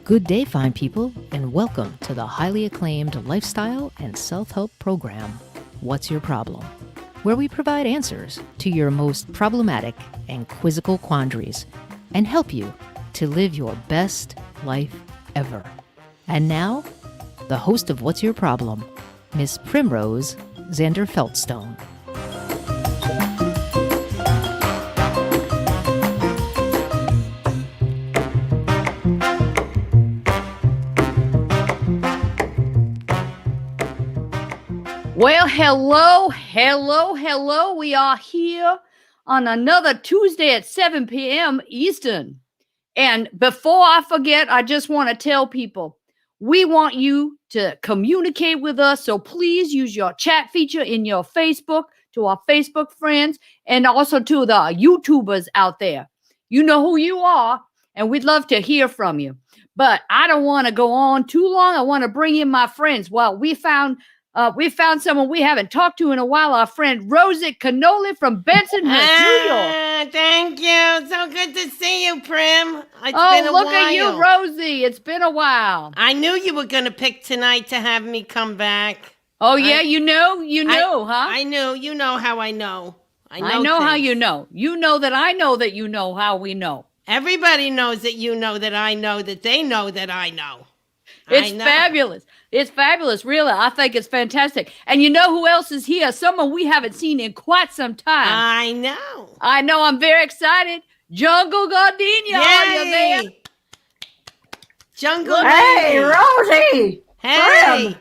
Good day, fine people, and welcome to the highly acclaimed lifestyle and self-help program, What's Your Problem?, where we provide answers to your most problematic and quizzical quandaries and help you to live your best life ever. And now, the host of What's Your Problem?, Miss Primrose Zanderfeldstone. Well, hello. We are here on another Tuesday at 7 p.m. Eastern. And before I forget, I just want to tell people, we want you to communicate with us. So please use your chat feature in your Facebook to our Facebook friends and also to the YouTubers out there. You know who you are, and we'd love to hear from you. But I don't want to go on too long. I want to bring in my friends. Well, we found someone we haven't talked to in a while, our friend Rosie Cannoli from Bensonhurst, New York. Thank you. So good to see you, Prim. It's been a look while. At you, Rosie. It's been a while. I knew you were going to pick tonight to have me come back. Oh, yeah? You know, huh? I knew. You know how I know. I know how you know. You know that I know that you know how we know. Everybody knows that you know that I know that they know that I know. It's fabulous. It's fabulous, really. I think it's fantastic. And you know who else is here? Someone we haven't seen in quite some time. I know. I'm very excited. Jungle Gardenia, are you there? Jungle Hey, Rosie. Hey. Prim.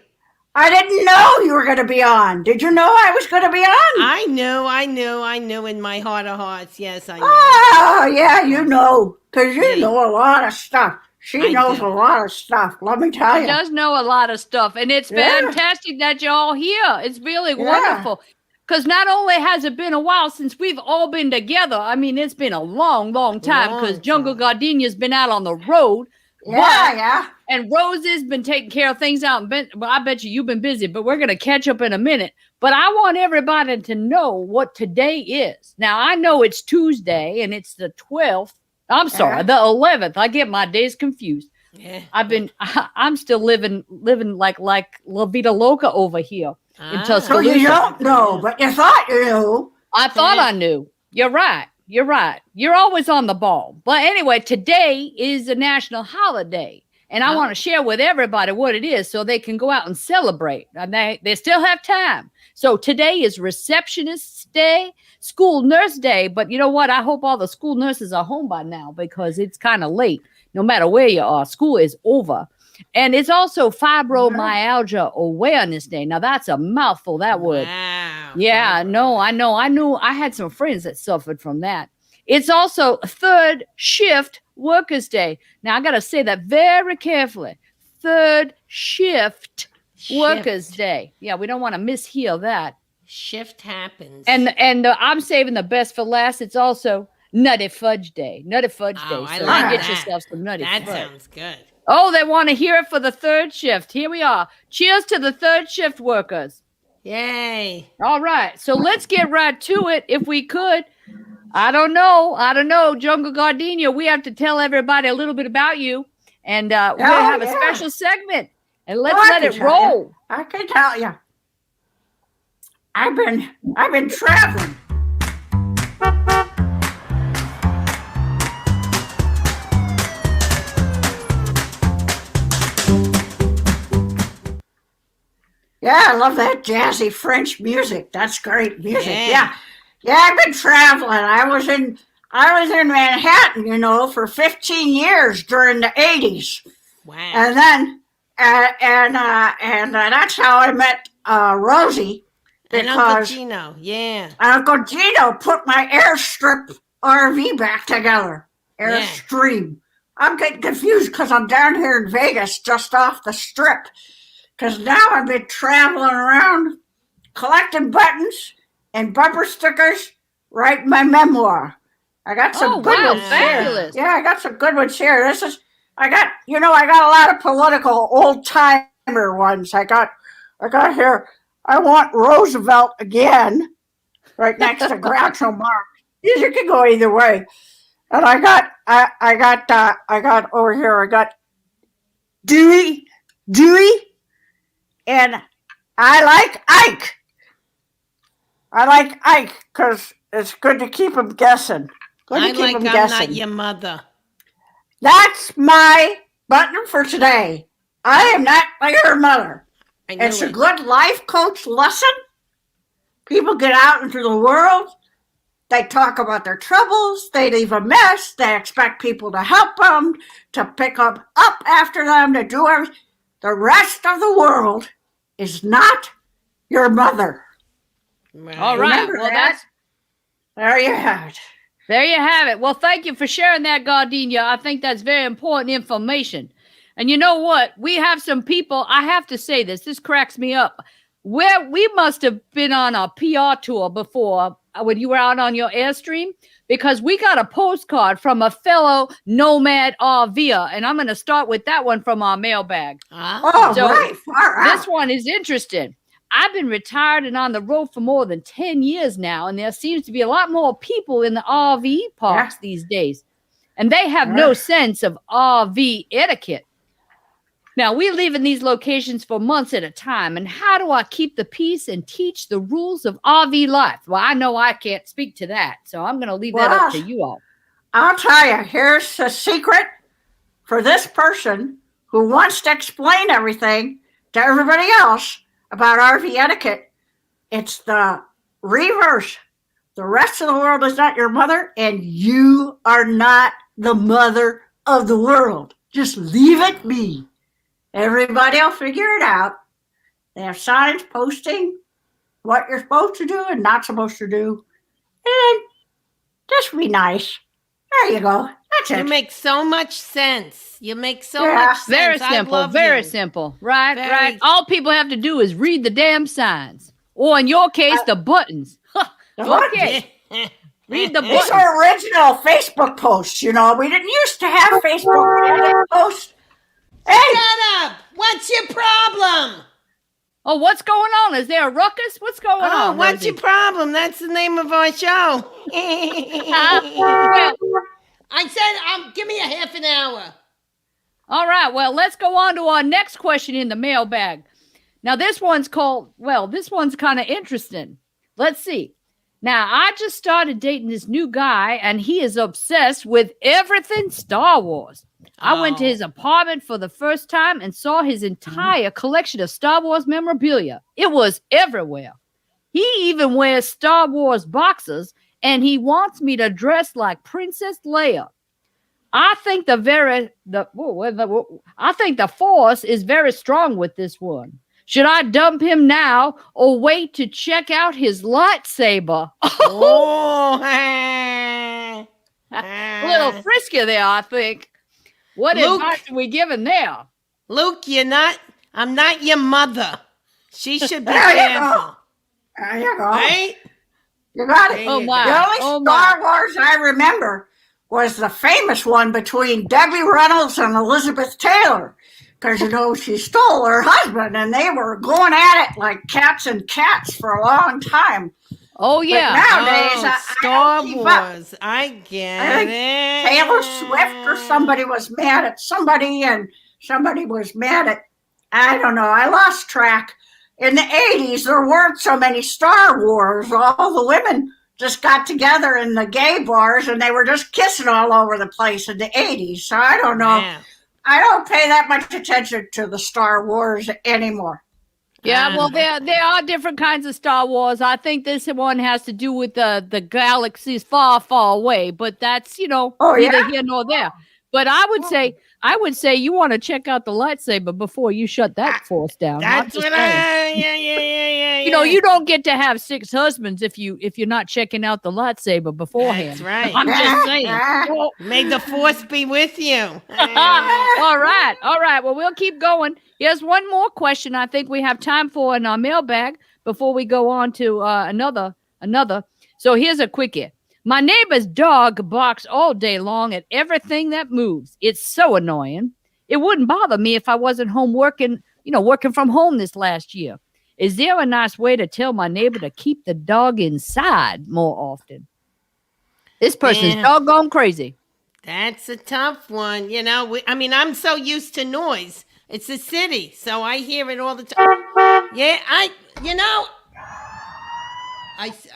I didn't know you were going to be on. Did you know I was going to be on? I knew in my heart of hearts. Yes, I know. Oh, yeah, you know, because you know a lot of stuff. She knows a lot of stuff, let me tell you. She does know a lot of stuff, and it's fantastic that you're all here. It's really wonderful. Because not only has it been a while since we've all been together, I mean, it's been a long time because Jungle Gardenia's been out on the road. Yeah. And Rosie's been taking care of things out. Well, I bet you've been busy, but we're going to catch up in a minute. But I want everybody to know what today is. Now, I know it's Tuesday, and it's the 12th. I'm sorry, the 11th. I get my days confused. Yeah. I'm still living like La Vida Loca over here in Tuscaloosa. So you don't know, but you thought you knew. I thought I knew. You're right. You're always on the ball. But anyway, today is a national holiday, and I want to share with everybody what it is so they can go out and celebrate. And they still have time. So today is Receptionist Day, School Nurse Day. But you know what? I hope all the school nurses are home by now because it's kind of late. No matter where you are, school is over. And it's also Fibromyalgia Awareness Day. Now, that's a mouthful, that word. Wow. Yeah, I know. I had some friends that suffered from that. It's also Third Shift Workers Day. Now, I got to say that very carefully. Third Shift Workers Day. Yeah, we don't want to mishear that. Shift happens. And I'm saving the best for last. It's also Nutty Fudge Day. Nutty Fudge Day. So get yourself some Nutty Fudge. That sounds good. Oh, they want to hear it for the third shift. Here we are. Cheers to the third shift workers. Yay. All right. So let's get right to it if we could. I don't know. Jungle Gardenia, we have to tell everybody a little bit about you. And we're going to have a special segment. And let's let it roll. I can tell you. I've been traveling. Yeah, I love that jazzy French music. That's great music. Yeah, I've been traveling. I was in Manhattan, for 15 years during the 80s. Wow. And then and that's how I met Rosie. And Uncle Gino, yeah. Uncle Gino put my Airstrip RV back together. Airstream. I'm getting confused because I'm down here in Vegas, just off the strip. Because now I've been traveling around collecting buttons and bumper stickers, writing my memoir. I got some good ones here. Yeah, I got some good ones here. I got a lot of political old timer ones. I got here. I want Roosevelt again, right next to Groucho Marx. You can go either way. And I got over here. I got Dewey, and I like Ike. I like Ike because it's good to keep him guessing. I like I'm not your mother. That's my button for today. I am not your mother. It's a good life coach lesson. People get out into the world. They talk about their troubles. They leave a mess. They expect people to help them, to pick up after them, to do everything. The rest of the world is not your mother. Right. All right. Remember well, that? There you have it. There you have it. Well, thank you for sharing that, Gardenia. I think that's very important information. And you know what? We have some people, I have to say this cracks me up. Where we must have been on a PR tour before when you were out on your Airstream, because we got a postcard from a fellow nomad RVer, and I'm going to start with that one from our mailbag. Oh, so right. Far out. This one is interesting. I've been retired and on the road for more than 10 years now, and there seems to be a lot more people in the RV parks these days, and they have no sense of RV etiquette. Now, we live in these locations for months at a time, and how do I keep the peace and teach the rules of RV life? Well, I know I can't speak to that, so I'm going to leave that up to you all. I'll tell you, here's the secret for this person who wants to explain everything to everybody else about RV etiquette. It's the reverse. The rest of the world is not your mother, and you are not the mother of the world. Just leave it be. Everybody will figure it out. They have signs posting what you're supposed to do and not supposed to do. And just be nice. There you go. That's it. You make so much sense. You make so much sense. Very simple. Very simple. Right, right. All people have to do is read the damn signs. Or in your case, the buttons. Okay. Read the buttons. These are original Facebook posts, you know. We didn't used to have Facebook posts. Hey! Shut up! What's your problem? Oh, what's going on? Is there a ruckus? What's going on? What's Rosie? your problem? That's the name of our show. I said, give me a half an hour. All right. Well, let's go on to our next question in the mailbag. Now, this one's kind of interesting. Let's see. Now, I just started dating this new guy, and he is obsessed with everything Star Wars. I went to his apartment for the first time and saw his entire collection of Star Wars memorabilia. It was everywhere. He even wears Star Wars boxers, and he wants me to dress like Princess Leia. I think the Force is very strong with this one. Should I dump him now or wait to check out his lightsaber? A little frisky there, I think. What advice are we giving there? Luke, I'm not your mother. She should be careful. There you go. Right? You got it. Oh, my. The only Star Wars I remember was the famous one between Debbie Reynolds and Elizabeth Taylor. Because, you know, she stole her husband, and they were going at it like cats and cats for a long time. Oh, yeah. But nowadays, Star Wars. I get it. Taylor Swift or somebody was mad at somebody, and somebody was mad at, I don't know, I lost track. In the 80s, there weren't so many Star Wars. All the women just got together in the gay bars, and they were just kissing all over the place in the 80s. So I don't know. Yeah. I don't pay that much attention to the Star Wars anymore. Yeah, well, there are different kinds of Star Wars. I think this one has to do with the galaxies far, far away, but that's, neither here nor there. But I would say you want to check out the lightsaber before you shut that force down. That's what you don't get to have 6 husbands if you're not checking out the lightsaber beforehand. That's right. I'm just saying. May the force be with you. All right. Well, we'll keep going. Here's one more question I think we have time for in our mailbag before we go on to another. So here's a quickie. My neighbor's dog barks all day long at everything that moves. It's so annoying. It wouldn't bother me if I wasn't home working from home this last year. Is there a nice way to tell my neighbor to keep the dog inside more often? This person's doggone crazy. That's a tough one. I'm so used to noise. It's a city, so I hear it all the time. Yeah,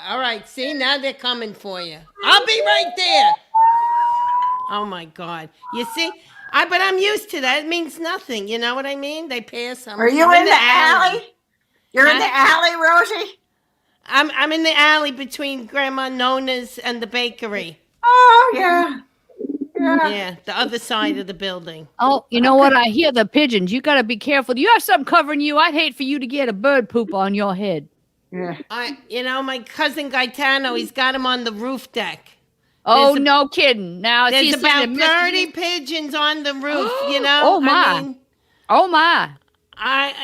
all right, see, now they're coming for you. I'll be right there. Oh, my God. You see? But I'm used to that. It means nothing. You know what I mean? They pass. Are you in the alley? You're in the alley, Rosie? I'm in the alley between Grandma Nona's and the bakery. Oh, yeah. Yeah, the other side of the building. Oh, you know what? I hear the pigeons. You got to be careful. Do you have something covering you? I'd hate for you to get a bird poop on your head. Yeah. My cousin Gaetano, he's got him on the roof deck. Oh, no kidding. Now, There's about 30 pigeons on the roof, you know? Oh, my. Oh, my.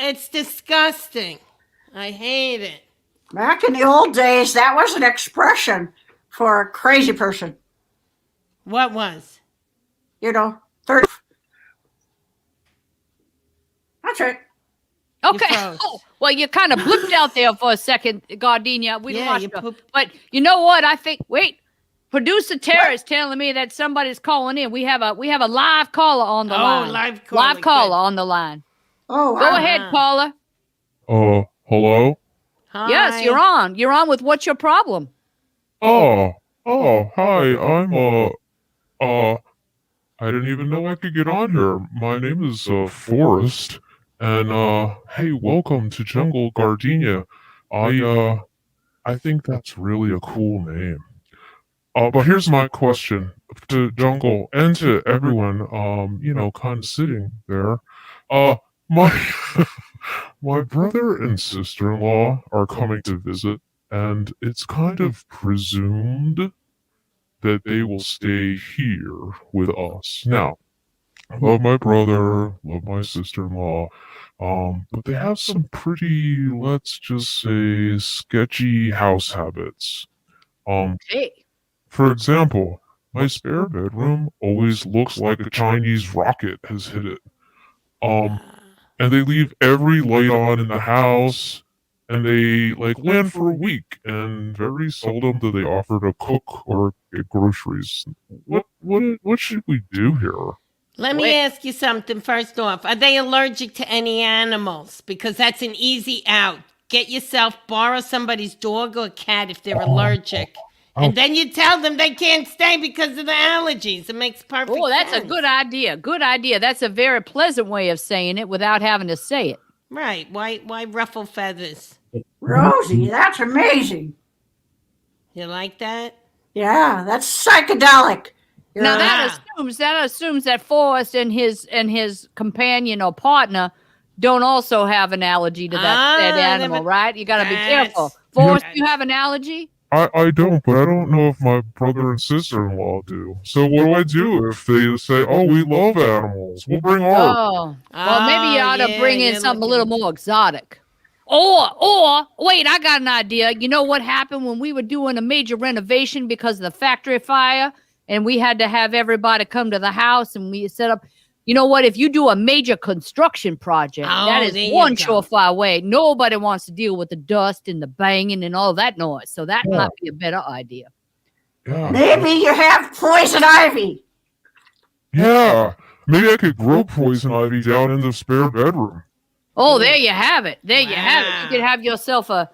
It's disgusting. I hate it. Back in the old days, that was an expression for a crazy person. What was? 30. That's it. Okay. Oh, well, you kind of blipped out there for a second, Gardenia. We lost you. But you know what? I think, wait. Producer Tara is telling me that somebody's calling in. We have a live caller on the line. Live caller on the line. Oh, go ahead, caller. Hello? Hi. Yes, you're on. You're on with What's Your Problem? Hi. I didn't even know I could get on here. My name is Forrest, and hey, welcome to Jungle Gardenia. I think that's really a cool name. But here's my question to Jungle and to everyone, kind of sitting there. My brother and sister-in-law are coming to visit, and it's kind of presumed that they will stay here with us. Now, I love my brother, love my sister-in-law, but they have some pretty, let's just say, sketchy house habits. For example, my spare bedroom always looks like a Chinese rocket has hit it. And they leave every light on in the house, and they land for a week, and very seldom do they offer to cook or get groceries. What should we do here? Let me ask you something first off. Are they allergic to any animals? Because that's an easy out. Get yourself, borrow somebody's dog or cat if they're allergic. And then you tell them they can't stay because of the allergies. It makes perfect sense. Oh, that's a good idea. Good idea. That's a very pleasant way of saying it without having to say it. Right. Why ruffle feathers? Rosie, that's amazing. You like that? Yeah, that's psychedelic. Now that assumes that Forrest and his companion or partner don't also have an allergy to that animal, right? You got to be careful. Forrest, you have an allergy? I don't, but I don't know if my brother and sister-in-law do. So what do I do if they say, oh, we love animals? We'll bring ours. Well, maybe you ought to bring in something a little more exotic. Or, wait, I got an idea. You know what happened when we were doing a major renovation because of the factory fire, and we had to have everybody come to the house, and we set up... You know what? If you do a major construction project, that is one surefire way. Nobody wants to deal with the dust and the banging and all that noise. So that might be a better idea. Yeah. Maybe you have poison ivy. Yeah. Maybe I could grow poison ivy down in the spare bedroom. Oh, there you have it. There you have it. You could have yourself a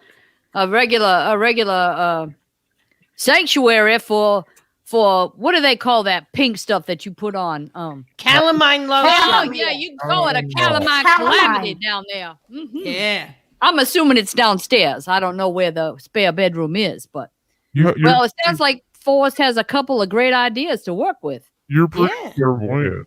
regular sanctuary for what do they call that pink stuff that you put on? Calamine lotion. Oh, yeah, you can call it a calamine calamity down there. Mm-hmm. Yeah. I'm assuming it's downstairs. I don't know where the spare bedroom is, but well, it sounds like Forrest has a couple of great ideas to work with. You're pretty clairvoyant.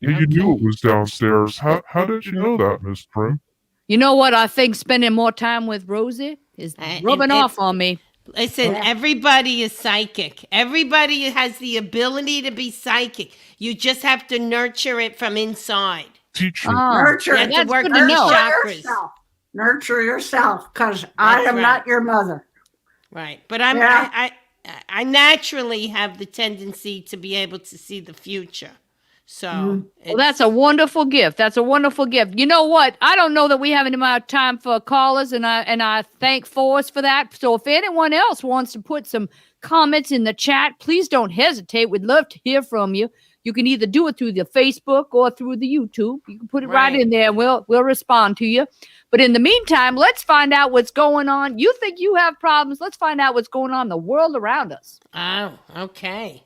You knew it was downstairs. How did you know that, Miss Prim? You know what? I think spending more time with Rosie is rubbing off on me. Listen, everybody is psychic. Everybody has the ability to be psychic. You just have to nurture it from inside. Teach you. Nurture it. That's good to know. Nurture yourself, because I am not your mother. Right. But I naturally have the tendency to be able to see the future. So well, that's a wonderful gift. That's a wonderful gift. You know what? I don't know that we have any more time for callers, and I thank Forrest for that. So if anyone else wants to put some comments in the chat, please don't hesitate. We'd love to hear from you. You can either do it through the Facebook or through the YouTube. You can put it right Right. in there and we'll respond to you. But in the meantime, let's find out what's going on. You think you have problems. Let's find out what's going on in the world around us. Oh, okay.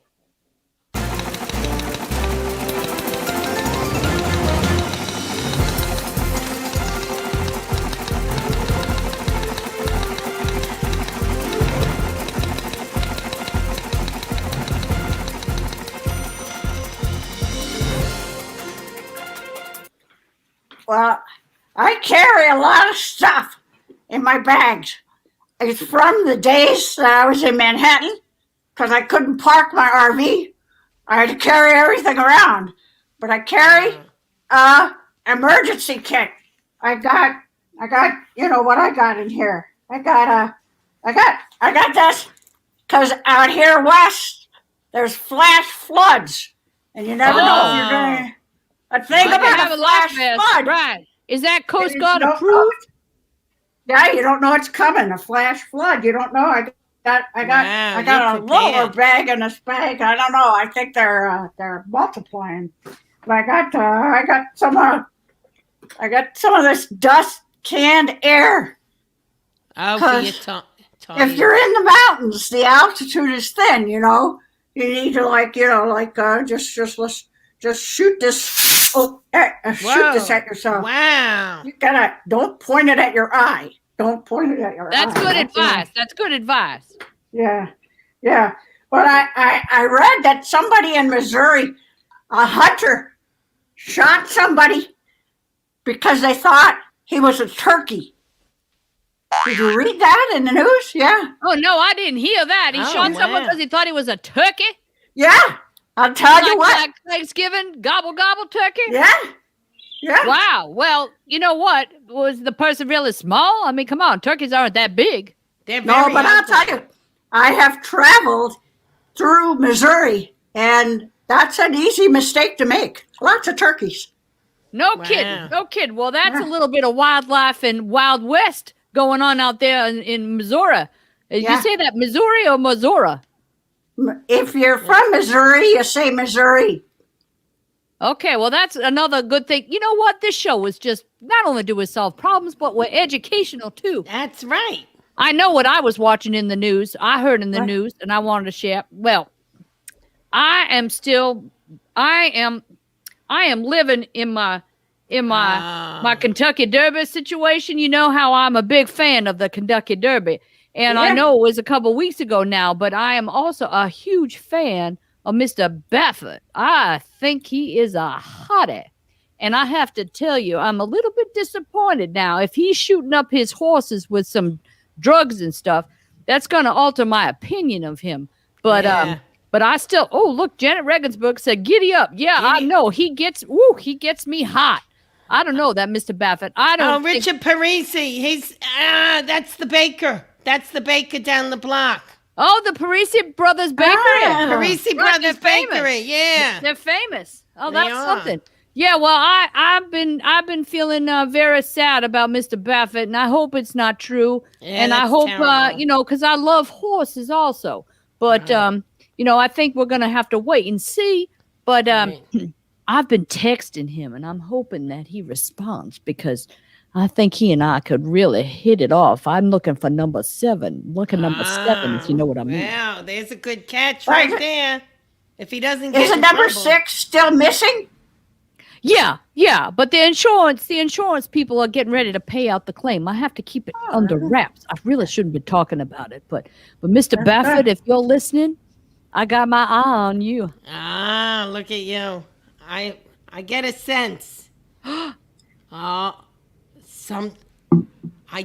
Well, I carry a lot of stuff in my bags. It's from the days that I was in Manhattan because I couldn't park my RV. I had to carry everything around. But I carry emergency kit. I got you know what I got in here. I got this because out here west there's flash floods, and you never know if you're going to. A thing You about have a a life flash vest, flood. right? Is that Coast You Guard don't know approved? it. Yeah, you don't know it's coming. A flash flood. You don't know. I got Wow, a you're lower prepared. bag in this bag. I don't know. I think they're multiplying. But I got some of this dust canned air. Oh, for 'Cause your If you're in the mountains, the altitude is thin. You know, you need to just shoot this. Shoot this at yourself. Wow. You gotta don't point it at your eye. Don't point it at your That's eye. good advice. That's good advice. Yeah. But I read that somebody in Missouri, a hunter, shot somebody because they thought he was a turkey. Did you read that in the news? Yeah. Oh no, I didn't hear that. He Oh, shot someone wow. because he thought he was a turkey. Yeah. I'll tell you what. Like Thanksgiving, gobble gobble turkey. Yeah. Wow. Well, you know what? Was the person really small? I mean, come on, turkeys aren't that big. They're No, very but I'll helpful. tell you, I have traveled through Missouri, and that's an easy mistake to make. Lots of turkeys. No Wow. kidding. No kidding. Well, that's Yeah. a little bit of wildlife and Wild West going on out there in Missouri. Did Yeah. you say that Missouri or Missouri? If you're from Missouri, you say Missouri. Okay, well, that's another good thing. You know what? This show is just not only do we solve problems, but we're educational too. That's right. I know what I was watching in the news. I heard in the What? news, and I wanted to share. Well, I am living in my Ah. Kentucky Derby situation. You know how I'm a big fan of the Kentucky Derby, and I Yeah. know it was a couple weeks ago now, but I am also a huge fan of Mr. Baffert. I think he is a hottie. And I have to tell you, I'm a little bit disappointed now. If he's shooting up his horses with some drugs and stuff, that's going to alter my opinion of him. But Yeah. but I still, oh, look, Janet Regensburg said, giddy up. Yeah, I Giddy- know. He gets me hot. I don't know that, Mr. Baffert. I Oh, don't think- Richard Parisi. He's that's the baker. That's the baker down the block. Oh, the Parisi Brothers Bakery. Ah. Parisi Right, Brothers they're famous. Bakery. Yeah. They're famous. Oh, They that's are. something. Yeah, well, I've been feeling very sad about Mr. Baffert, and I hope it's not true. Yeah, and I that's hope terrible. because I love horses also. But I think we're gonna have to wait and see. But Right. I've been texting him, and I'm hoping that he responds because I think he and I could really hit it off. I'm looking for number 7. Look at number 7, if you know what I mean. Wow, there's a good catch Right. right there. If he doesn't get Isn't in number trouble. 6 still missing? Yeah, but the insurance people are getting ready to pay out the claim. I have to keep it under wraps. I really shouldn't be talking about it, but Mr. Baffert, if you're listening, I got my eye on you. Ah, look at you. I get a sense. I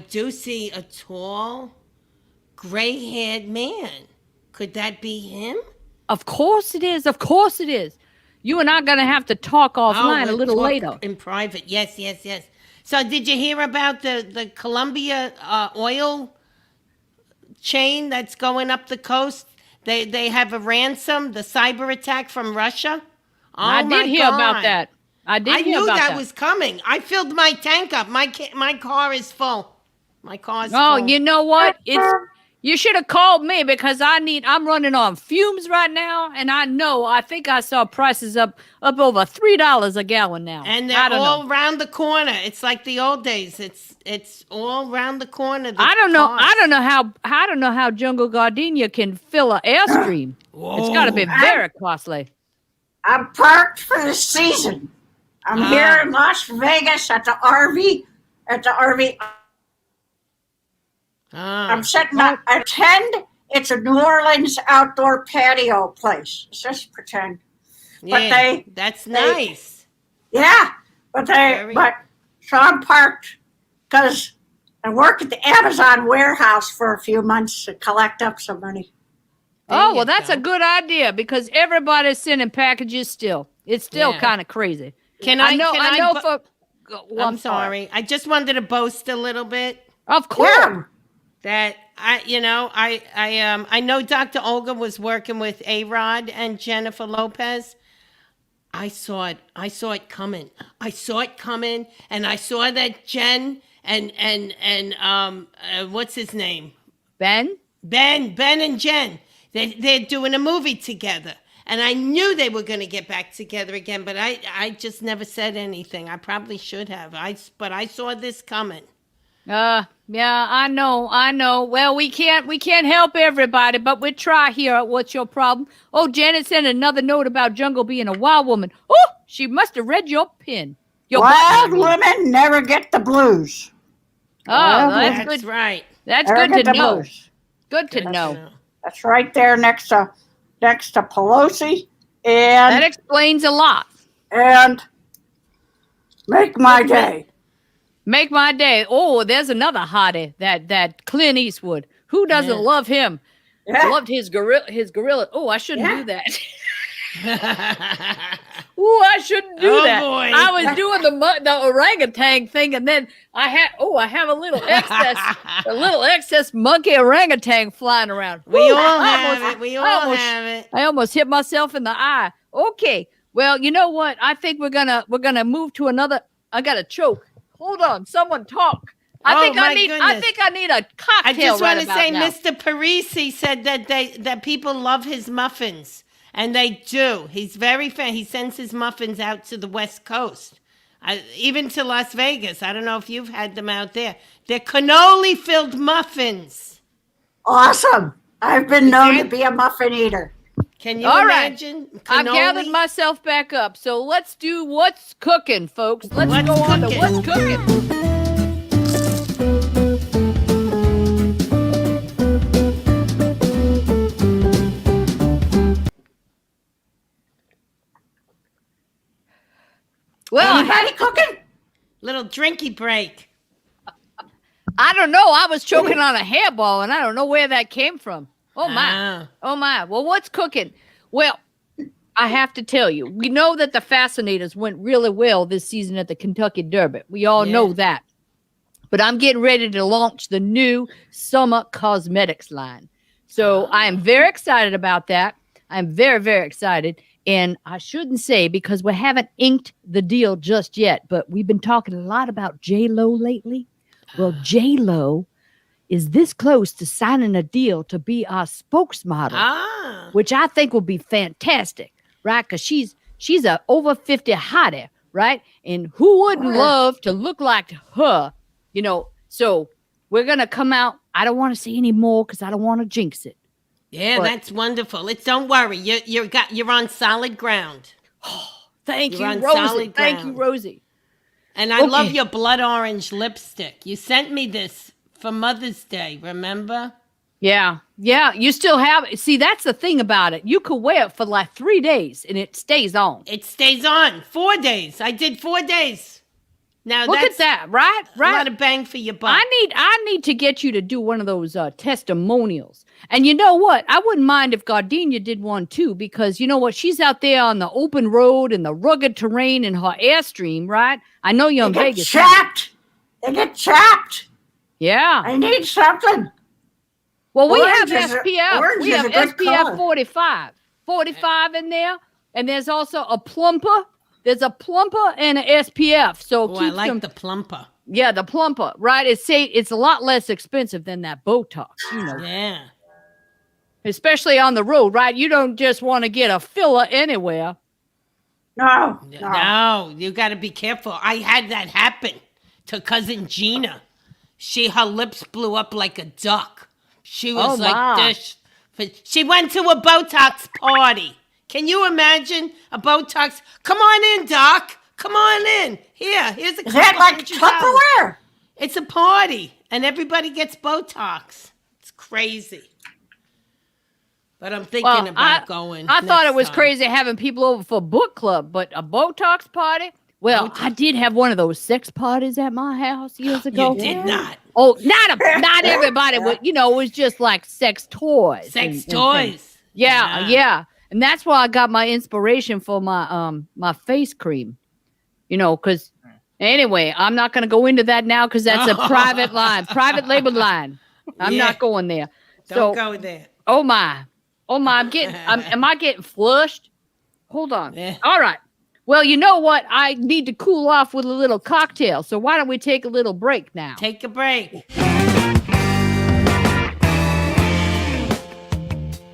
do see a tall, gray-haired man. Could that be him? Of course it is. Of course it is. You and I are gonna have to talk offline a we'll little talk later. in private. Yes. So, did you hear about the Columbia oil chain that's going up the coast? They have a ransom, the cyber attack from Russia. Oh, I my did hear about God. that. I I hear knew about that was coming. I filled my tank up. My car is full. My car's full. Oh, you know what? You should have called me because I'm running on fumes right now, and I think I saw prices up over $3 a gallon now. And they're all around the corner. It's like the old days. It's all around the corner. I don't know how Jungle Gardenia can fill an Airstream. It's got to be very costly. I'm parked for the season. I'm here in Las Vegas at the RV. I'm setting up. It's a New Orleans outdoor patio place. It's just pretend. Yeah, that's nice. Yeah, but so I'm parked because I work at the Amazon warehouse for a few months to collect up some money. Well, that's a good idea because everybody's sending packages still. It's still kind of crazy. I'm sorry. I just wanted to boast a little bit. Of course. Yeah. That I know Dr. Olga was working with A-Rod and Jennifer Lopez. I saw it coming. And I saw that Jen and what's his name? Ben and Jen. They're doing a movie together. And I knew they were going to get back together again, but I just never said anything. I probably should have. But I saw this coming. Yeah, I know. Well, we can't help everybody, but we try here at What's Your Problem? Oh, Janet sent another note about Jungle being a wild woman. Oh, she must have read your pin. Wild women never get the blues. Oh, that's good. Right. That's good to know. Good to know. That's right there next to Pelosi, and that explains a lot. And make my day. Make my day. Oh, there's another hottie, that Clint Eastwood. Who doesn't love him? Yeah. Loved his gorilla. Oh, I shouldn't do that. I shouldn't do that. Boy. I was doing the orangutan thing, and then I have a little excess monkey orangutan flying around. We all have it. I almost hit myself in the eye. Okay. Well, you know what? I think we're gonna move to another. I got to choke. Hold on, someone talk. I think I need a cocktail. I just want to say, now. Mr. Parisi said that people love his muffins, and they do. He's very fan. He sends his muffins out to the West Coast, even to Las Vegas. I don't know if you've had them out there. They're cannoli-filled muffins. Awesome. I've been known to be a muffin eater. Can you imagine? Right. I've gathered myself back up. So let's do what's cooking, folks. Let's go on to what's cooking. Well, anybody cooking? Little drinky break. I don't know. I was choking on a hairball, and I don't know where that came from. Oh, my. Oh, my. Well, what's cooking? Well, I have to tell you, we know that the Fascinators went really well this season at the Kentucky Derby. We all know that. But I'm getting ready to launch the new summer cosmetics line. So I am very excited about that. I'm very, very excited. And I shouldn't say because we haven't inked the deal just yet, but we've been talking a lot about J-Lo lately. Well, J-Lo is this close to signing a deal to be our spokesmodel, which I think will be fantastic, right? Because she's a over 50 hottie, right? And who wouldn't love to look like her, you know? So we're going to come out. I don't want to say any more because I don't want to jinx it. Yeah, that's wonderful. Don't worry. You're on solid ground. Thank you, Rosie. Thank you, Rosie. And I love your blood orange lipstick. You sent me this for Mother's Day, remember? Yeah. You still have it. See, that's the thing about it. You could wear it for like 3 days and it stays on. It stays on. 4 days. I did 4 days. Now look at that, right? A lot of bang for your buck. I need to get you to do one of those testimonials. And you know what? I wouldn't mind if Gardenia did one too, because you know what? She's out there on the open road and the rugged terrain in her Airstream, right? I know you're in Vegas. They get chapped. Yeah. I need something. Well, we have SPF. We have SPF 45 in there. And there's also a plumper. There's a plumper and an SPF. So I like the plumper. Yeah, the plumper, right? It's a lot less expensive than that Botox, Yeah. especially on the road, right? You don't just want to get a filler anywhere. No. No, you got to be careful. I had that happen to cousin Gina. Her lips blew up like a duck. She was like this. She went to a Botox party. Can you imagine a Botox? Come on in, Doc. Come on in. Here's a Is that like Tupperware? It's a party, and everybody gets Botox. It's crazy. But I'm thinking about going. I thought it was time. crazy having people over for book club, but a Botox party? Well, I did have one of those sex parties at my house years ago. You did not. Oh, not everybody would, it was just like sex toys. Sex and toys. things. Yeah. And that's where I got my inspiration for my my face cream. Because anyway, I'm not going to go into that now because that's a private labeled line. I'm not going there. Don't go there. Oh my, am I getting flushed? Hold on. Yeah. All right. Well, you know what? I need to cool off with a little cocktail. So why don't we take a little break now? Take a break.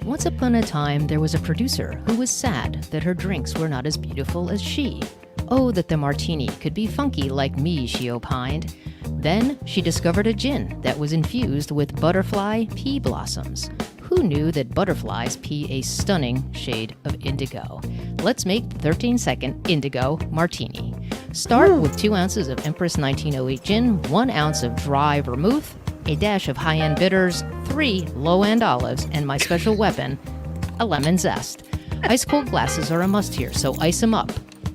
Once upon a time, there was a producer who was sad that her drinks were not as beautiful as she. Oh, that the martini could be funky like me, she opined. Then she discovered a gin that was infused with butterfly pea blossoms. Who knew that butterflies pee a stunning shade of indigo? Let's make 13-second Indigo Martini. Start with 2 ounces of Empress 1908 gin, 1 ounce of dry vermouth, a dash of high-end bitters, 3 low-end olives, and my special weapon, a lemon zest. Ice-cold glasses are a must here, so ice them up.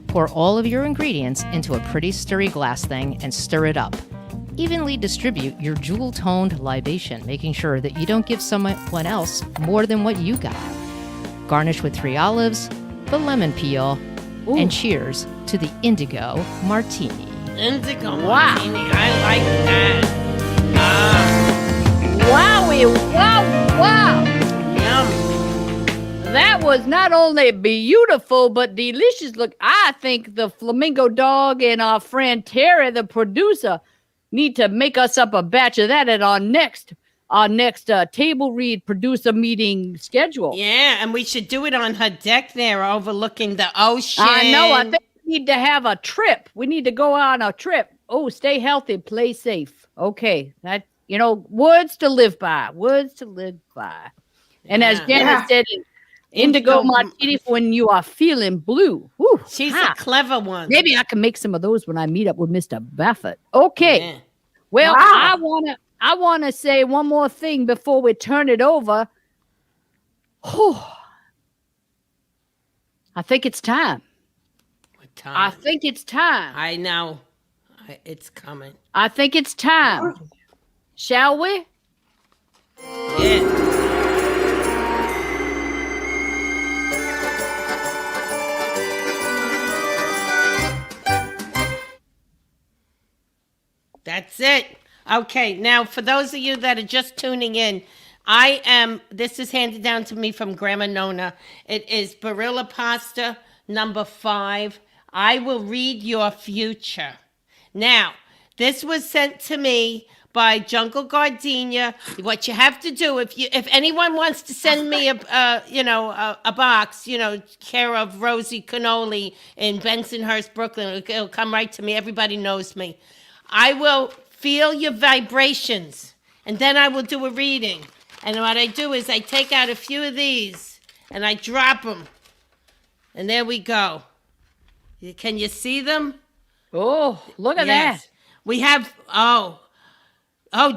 Pour all of your ingredients into a pretty stirry glass thing and stir it up. Evenly distribute your jewel-toned libation, making sure that you don't give someone else more than what you got. Garnish with 3 olives, the lemon peel, and cheers to the Indigo Martini. Indigo Martini. I like that. Wow. Yum. That was not only beautiful, but delicious. Look, I think the Flamingo Dog and our friend Terry, the producer, need to make us up a batch of that at our next table read producer meeting schedule. Yeah, and we should do it on her deck there overlooking the ocean. I know. I think we need to have a trip. We need to go on a trip. Oh, stay healthy, play safe. Okay. That, words to live by. And as Janet said, Indigo Martini for when you are feeling blue. Whew, she's a clever one. Maybe I can make some of those when I meet up with Mr. Buffett. Okay. Yeah. Well, I wanna say one more thing before we turn it over. Whew. I think it's time. What time? I think it's time. I know. It's coming. I think it's time. Shall we? Yeah. That's it. Okay, now for those of you that are just tuning in, this is handed down to me from Grandma Nona. It is Barilla Pasta number 5. I will read your future. Now, this was sent to me by Jungle Gardenia. What you have to do, if anyone wants to send me a box, care of Rosie Cannoli in Bensonhurst, Brooklyn, it'll come right to me. Everybody knows me. I will feel your vibrations, and then I will do a reading. And what I do is I take out a few of these, and I drop them. And there we go. Can you see them? Oh, look at that. We have,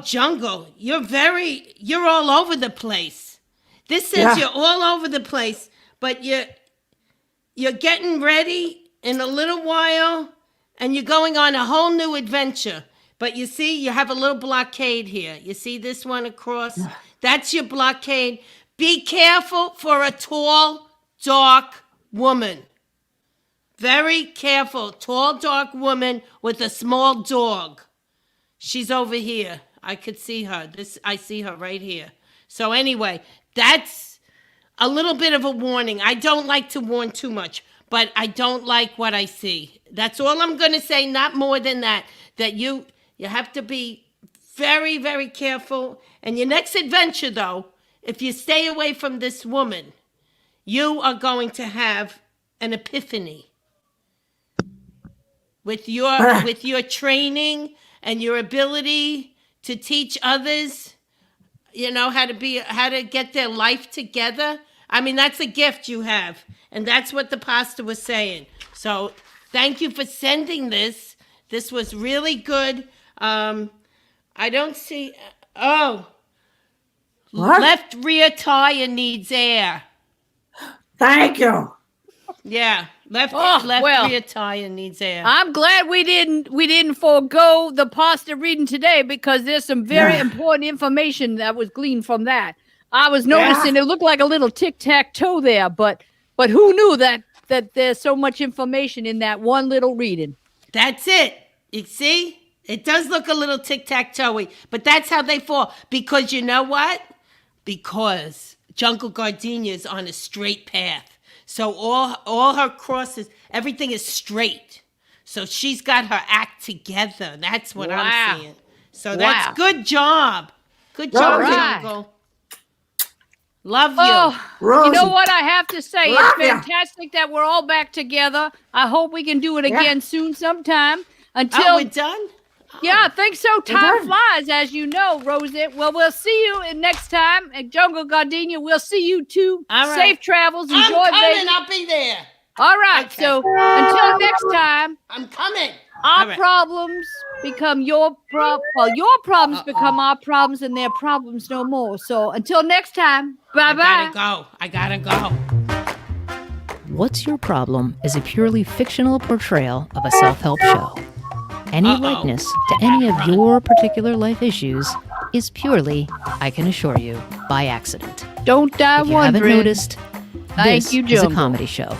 Jungle, you're all over the place. This says you're all over the place, but you're getting ready in a little while, and you're going on a whole new adventure. But you see, you have a little blockade here. You see this one across? That's your blockade. Be careful for a tall, dark woman. Very careful. Tall, dark woman with a small dog. She's over here. I could see her. I see her right here. So anyway, that's a little bit of a warning. I don't like to warn too much, but I don't like what I see. That's all I'm going to say, not more than that. That You have to be very, very careful. And your next adventure, though, if you stay away from this woman, you are going to have an epiphany with your training and your ability to teach others, how to get their life together. I mean, that's a gift you have. And that's what the pastor was saying. So thank you for sending this. This was really good. I don't see. Oh, What? left rear tire needs air. Thank you. Yeah, left well. rear tire needs air. I'm glad we didn't forego the pasta reading today, because there's some very important information that was gleaned from that. I was noticing it looked like a little tic-tac-toe there, but who knew that there's so much information in that one little reading. That's it. You see? It does look a little tic-tac-toe-y, but that's how they fall. Because you know what? Because Jungle Gardenia is on a straight path. So all her crosses, everything is straight. So she's got her act together. That's what I'm seeing. So that's good job. Good job, Right. Jungle. Love you. Oh, Rosie. you know what I have to say? Love It's ya. fantastic that we're all back together. I hope we can do it again soon sometime. Until we're done? Yeah, I think so. Time done. flies, as you know, Rosie. Well, we'll see you next time at Jungle Gardenia. We'll see you too. All right. Safe travels. I'm Enjoy coming. Vegas. I'll be there. All right. Okay. So until next time, I'm coming. our All right. problems become your your problems become our problems, and their problems no more. So until next time, bye-bye. I gotta go. What's Your Problem is a purely fictional portrayal of a self-help show. Any likeness to any of your particular life issues is purely, I can assure you, by accident. Don't die If you haven't wondering. noticed, Thank this you, is a Jungle. comedy show,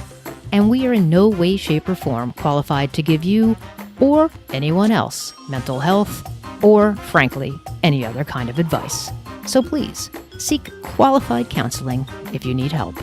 and we are in no way, shape, or form qualified to give you or anyone else mental health or, frankly, any other kind of advice. So please, seek qualified counseling if you need help.